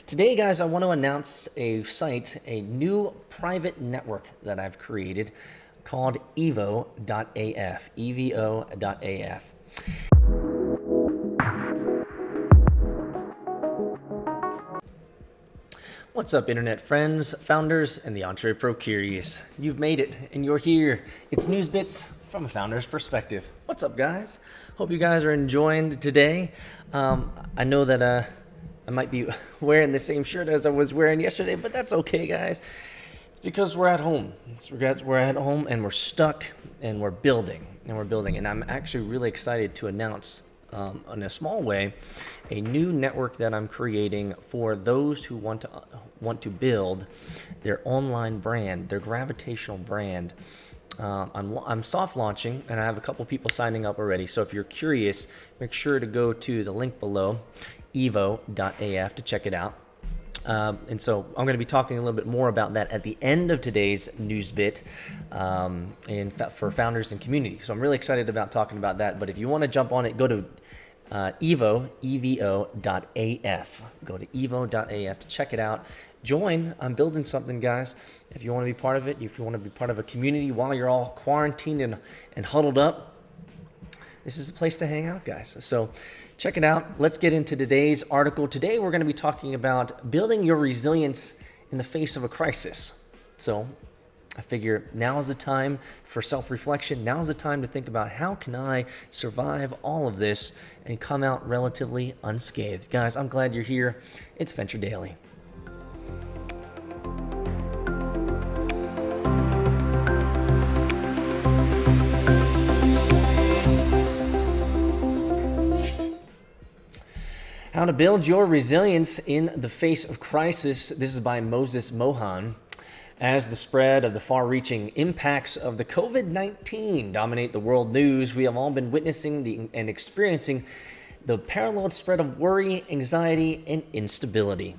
Today, guys, I want to announce a new private network that I've created called evo.af, evo.af. What's up, internet friends, founders, and the Entre Pro Curious? You've made it, and you're here. It's News Bits from a founder's perspective. What's up, guys? Hope you guys are enjoying today. I know that I might be wearing the same shirt as I was wearing yesterday, but that's okay, guys. It's because we're at home. We're at home, and we're stuck, and we're building. And I'm actually really excited to announce, in a small way, a new network that I'm creating for those who want to build their online brand, their gravitational brand. I'm soft launching, and I have a couple people signing up already. So if you're curious, make sure to go to the link below, evo.af, to check it out. And so I'm going to be talking a little bit more about that at the end of today's news bit, for founders and community. So I'm really excited about talking about that. But if you want to jump on it, go to evo.af. Go to evo.af to check it out. Join. I'm building something, guys. If you want to be part of it, if you want to be part of a community while you're all quarantined and huddled up, this is a place to hang out, guys. So check it out. Let's get into today's article. Today, we're going to be talking about building your resilience in the face of a crisis. So I figure now is the time for self-reflection. Now is the time to think about how can I survive all of this and come out relatively unscathed. Guys, I'm glad you're here. It's Venture Daily. How to build your resilience in the face of crisis. This is by Moses Mohan. As the spread of the far-reaching impacts of the COVID-19 dominate the world news, we have all been witnessing and experiencing the parallel spread of worry, anxiety, and instability.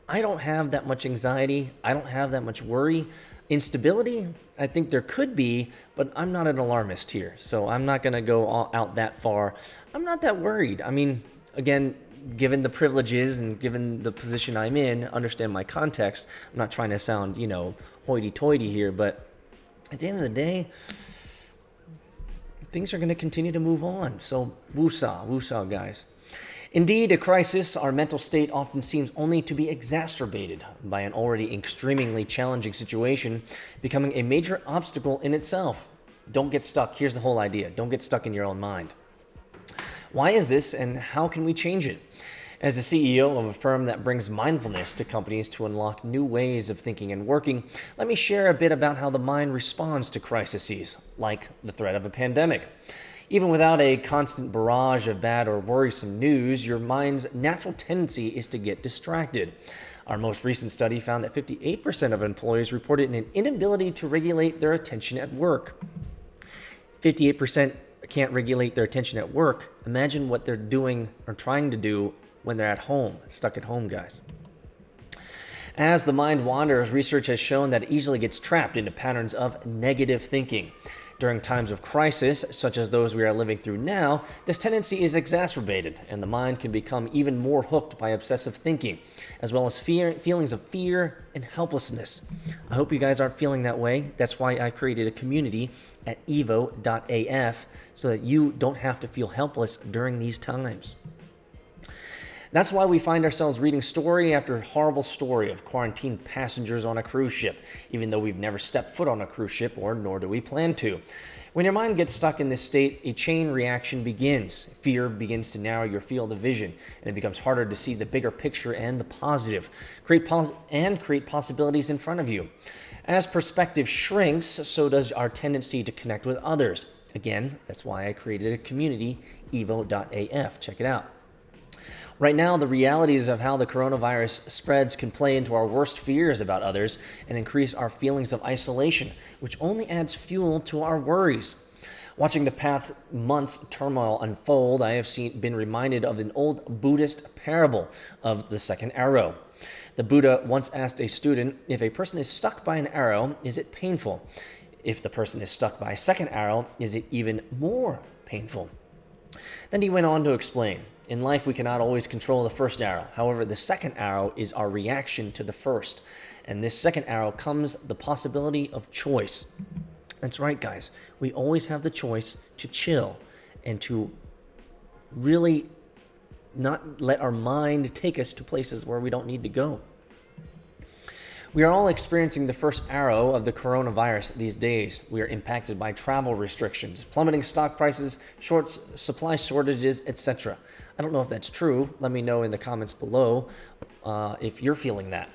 I don't have that much anxiety. I don't have that much worry. Instability, I think there could be, but I'm not an alarmist here, so I'm not going to go out that far. I'm not that worried. I mean, again, given the privileges and given the position I'm in, understand my context. I'm not trying to sound, hoity-toity here, but at the end of the day, things are going to continue to move on. So, woosah, guys. Indeed, a crisis, our mental state often seems only to be exacerbated by an already extremely challenging situation becoming a major obstacle in itself. Don't get stuck. Here's the whole idea. Don't get stuck in your own mind. Why is this, and how can we change it? As the CEO of a firm that brings mindfulness to companies to unlock new ways of thinking and working, let me share a bit about how the mind responds to crises, like the threat of a pandemic. Even without a constant barrage of bad or worrisome news, your mind's natural tendency is to get distracted. Our most recent study found that 58% of employees reported an inability to regulate their attention at work. 58% can't regulate their attention at work. Imagine what they're doing or trying to do when they're at home, stuck at home, guys. As the mind wanders, research has shown that it easily gets trapped into patterns of negative thinking. During times of crisis, such as those we are living through now, this tendency is exacerbated, and the mind can become even more hooked by obsessive thinking, as well as feelings of fear and helplessness. I hope you guys aren't feeling that way. That's why I created a community at evo.af, so that you don't have to feel helpless during these times. That's why we find ourselves reading story after horrible story of quarantined passengers on a cruise ship, even though we've never stepped foot on a cruise ship, or nor do we plan to. When your mind gets stuck in this state, a chain reaction begins. Fear begins to narrow your field of vision, and it becomes harder to see the bigger picture and the positive, create possibilities in front of you. As perspective shrinks, so does our tendency to connect with others. Again, that's why I created a community, evo.af. Check it out. Right now, the realities of how the coronavirus spreads can play into our worst fears about others and increase our feelings of isolation, which only adds fuel to our worries. Watching the past months' turmoil unfold, I have been reminded of an old Buddhist parable of the second arrow. The Buddha once asked a student, if a person is stuck by an arrow, is it painful? If the person is stuck by a second arrow, is it even more painful? Then he went on to explain, In life, we cannot always control the first arrow. However, the second arrow is our reaction to the first. And this second arrow comes the possibility of choice. That's right, guys. We always have the choice to chill and to really not let our mind take us to places where we don't need to go. We are all experiencing the first arrow of the coronavirus these days. We are impacted by travel restrictions, plummeting stock prices, supply shortages, etc. I don't know if that's true. Let me know in the comments below if you're feeling that.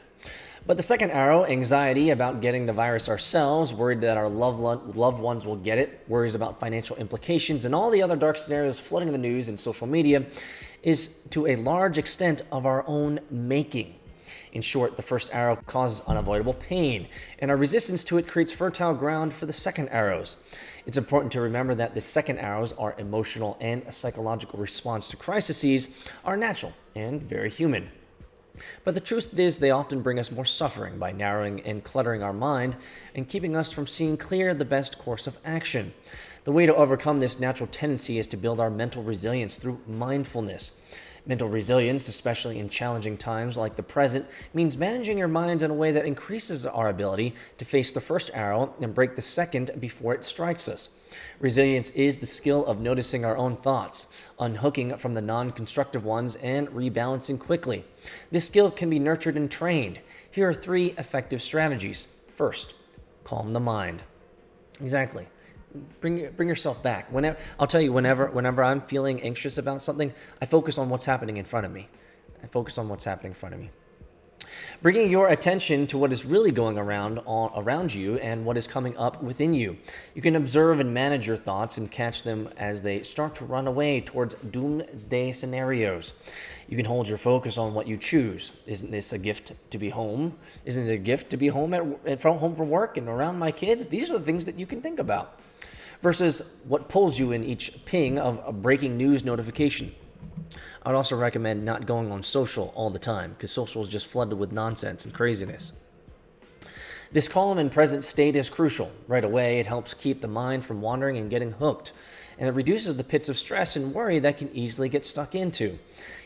But the second arrow, anxiety about getting the virus ourselves, worried that our loved ones will get it, worries about financial implications, and all the other dark scenarios flooding the news and social media, is to a large extent of our own making. In short, the first arrow causes unavoidable pain, and our resistance to it creates fertile ground for the second arrows. It's important to remember that the second arrows, our emotional and psychological response to crises, are natural and very human. But the truth is they often bring us more suffering by narrowing and cluttering our mind and keeping us from seeing clear the best course of action. The way to overcome this natural tendency is to build our mental resilience through mindfulness. Mental resilience, especially in challenging times like the present, means managing your minds in a way that increases our ability to face the first arrow and break the second before it strikes us. Resilience is the skill of noticing our own thoughts, unhooking from the non-constructive ones, and rebalancing quickly. This skill can be nurtured and trained. Here are 3 effective strategies. First, calm the mind. Exactly. Bring yourself back. I'll tell you, whenever I'm feeling anxious about something, I focus on what's happening in front of me. Bringing your attention to what is really going around you and what is coming up within you. You can observe and manage your thoughts and catch them as they start to run away towards doomsday scenarios. You can hold your focus on what you choose. Isn't this a gift to be home? Isn't it a gift to be home home from work and around my kids? These are the things that you can think about. Versus what pulls you in each ping of a breaking news notification. I would also recommend not going on social all the time, because social is just flooded with nonsense and craziness. This calm and present state is crucial. Right away, it helps keep the mind from wandering and getting hooked, and it reduces the pits of stress and worry that can easily get stuck into.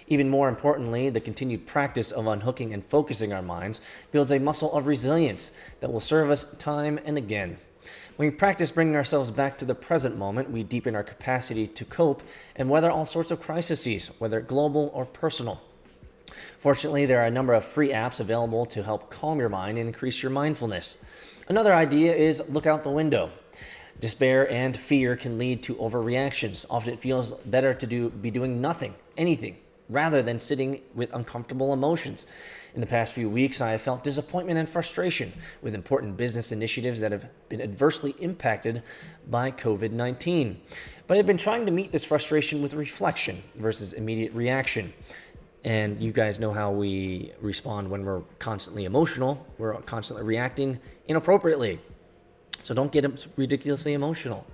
Even more importantly, the continued practice of unhooking and focusing our minds builds a muscle of resilience that will serve us time and again. When we practice bringing ourselves back to the present moment, we deepen our capacity to cope and weather all sorts of crises, whether global or personal. Fortunately, there are a number of free apps available to help calm your mind and increase your mindfulness. Another idea is look out the window. Despair and fear can lead to overreactions. Often it feels better to be doing nothing, anything, rather than sitting with uncomfortable emotions. In the past few weeks, I have felt disappointment and frustration with important business initiatives that have been adversely impacted by COVID-19. But I've been trying to meet this frustration with reflection versus immediate reaction. And you guys know how we respond when we're constantly emotional. We're constantly reacting inappropriately. So don't get ridiculously emotional.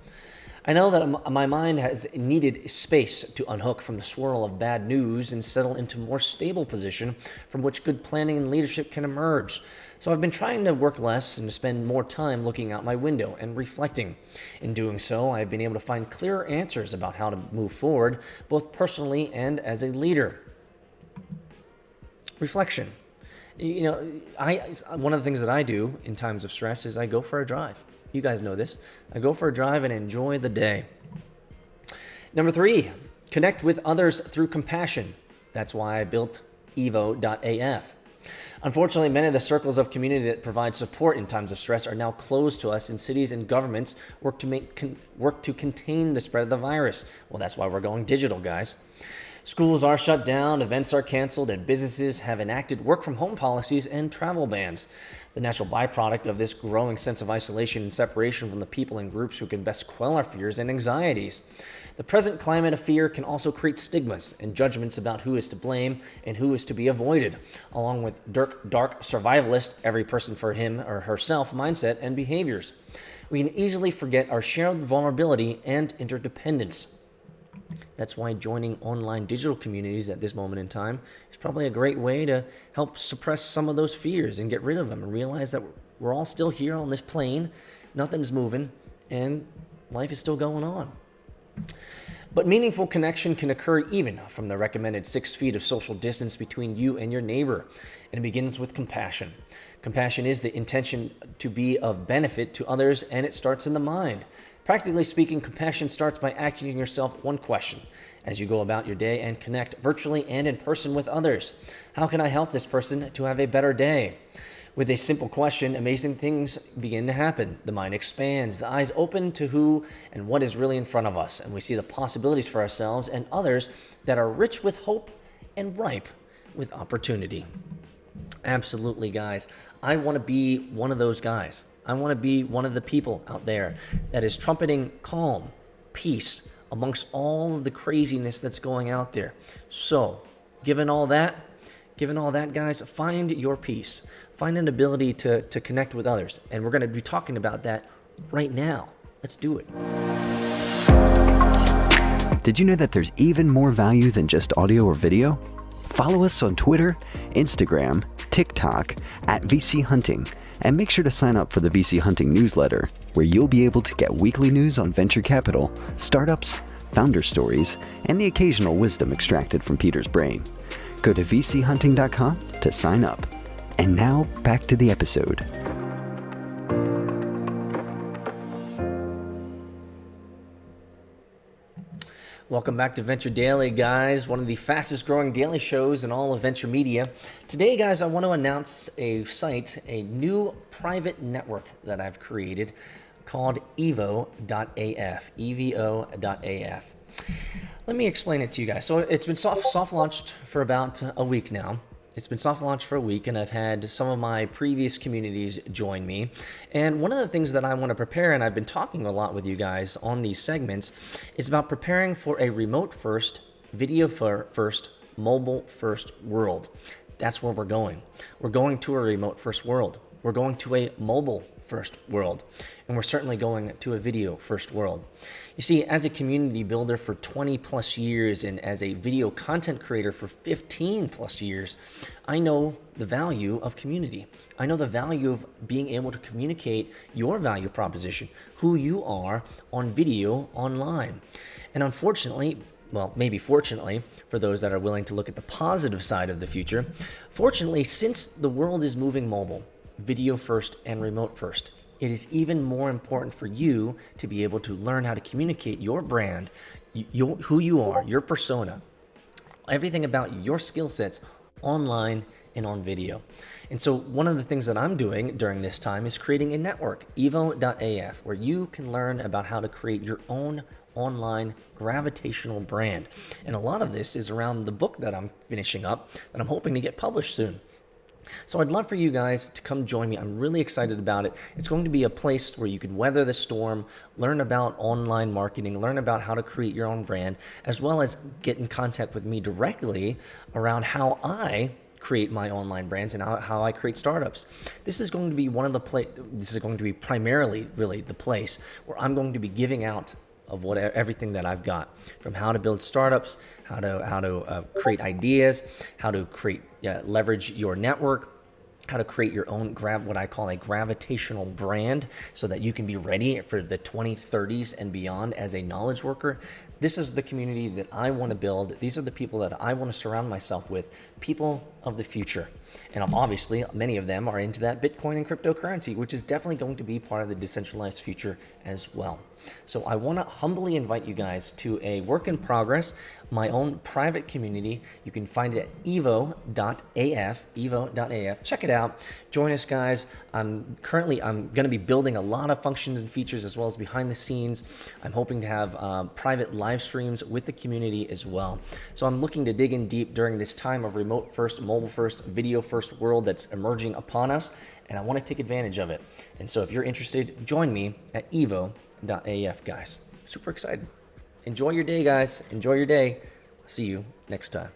I know that my mind has needed space to unhook from the swirl of bad news and settle into a more stable position from which good planning and leadership can emerge. So I've been trying to work less and to spend more time looking out my window and reflecting. In doing so, I've been able to find clearer answers about how to move forward, both personally and as a leader. Reflection. You know, one of the things that I do in times of stress is I go for a drive. You guys know this. I go for a drive and enjoy the day. Number 3, connect with others through compassion. That's why I built evo.af. Unfortunately, many of the circles of community that provide support in times of stress are now closed to us, and cities and governments work to contain the spread of the virus. Well, that's why we're going digital, guys. Schools are shut down, events are canceled, and businesses have enacted work-from-home policies and travel bans. The natural byproduct of this growing sense of isolation and separation from the people and groups who can best quell our fears and anxieties. The present climate of fear can also create stigmas and judgments about who is to blame and who is to be avoided, along with dark survivalist, every person for him or herself mindset and behaviors. We can easily forget our shared vulnerability and interdependence. That's why joining online digital communities at this moment in time is probably a great way to help suppress some of those fears and get rid of them and realize that we're all still here on this plane, nothing's moving, and life is still going on. But meaningful connection can occur even from the recommended 6 feet of social distance between you and your neighbor. And it begins with compassion. Compassion is the intention to be of benefit to others, and it starts in the mind. Practically speaking, compassion starts by asking yourself one question as you go about your day and connect virtually and in person with others. How can I help this person to have a better day? With a simple question, amazing things begin to happen. The mind expands, the eyes open to who and what is really in front of us, and we see the possibilities for ourselves and others that are rich with hope and ripe with opportunity. Absolutely, guys. I want to be one of those guys. I want to be one of the people out there that is trumpeting calm, peace, amongst all of the craziness that's going out there. So, given all that, guys, find your peace. Find an ability to connect with others. And we're going to be talking about that right now. Let's do it. Did you know that there's even more value than just audio or video? Follow us on Twitter, Instagram, TikTok at VC Hunting, and make sure to sign up for the VC Hunting newsletter, where you'll be able to get weekly news on venture capital, startups, founder stories, and the occasional wisdom extracted from Peter's brain. Go to vchunting.com to sign up. And now, back to the episode. Welcome back to Venture Daily, guys, one of the fastest growing daily shows in all of venture media. Today, guys, I want to announce a site, a new private network that I've created called evo.af, evo.af. Let me explain it to you guys. So it's been soft launched for about a week now. And I've had some of my previous communities join me. And one of the things that I want to prepare, and I've been talking a lot with you guys on these segments, is about preparing for a remote first, video first, mobile first world. That's where we're going. We're going to a remote first world. We're going to a mobile first world. And we're certainly going to a video first world. You see, as a community builder for 20 plus years and as a video content creator for 15 plus years, I know the value of community. I know the value of being able to communicate your value proposition, who you are on video online. And unfortunately, well, maybe fortunately, for those that are willing to look at the positive side of the future, fortunately, since the world is moving mobile, video first and remote first, it is even more important for you to be able to learn how to communicate your brand, who you are, your persona, everything about your skill sets online and on video. And so one of the things that I'm doing during this time is creating a network, evo.af, where you can learn about how to create your own online gravitational brand. And a lot of this is around the book that I'm finishing up that I'm hoping to get published soon. So I'd love for you guys to come join me. I'm really excited about it. It's going to be a place where you can weather the storm, learn about online marketing, learn about how to create your own brand, as well as get in contact with me directly around how I create my online brands and how I create startups. This is going to be this is going to be primarily really the place where I'm going to be giving out of everything that I've got, from how to build startups, how to create ideas, how to leverage your network, how to create your own what I call a gravitational brand, so that you can be ready for the 2030s and beyond as a knowledge worker. This is the community that I want to build. These are the people that I want to surround myself with, people of the future. And obviously, many of them are into that Bitcoin and cryptocurrency, which is definitely going to be part of the decentralized future as well. So I want to humbly invite you guys to a work in progress, my own private community. You can find it at evo.af, evo.af. Check it out. Join us, guys. I'm going to be building a lot of functions and features as well as behind the scenes. I'm hoping to have private live streams with the community as well. So I'm looking to dig in deep during this time of remote first, mobile first, video first world that's emerging upon us, and I want to take advantage of it. And so if you're interested, join me at evo.af, guys. Super excited. Enjoy your day, guys. Enjoy your day. See you next time.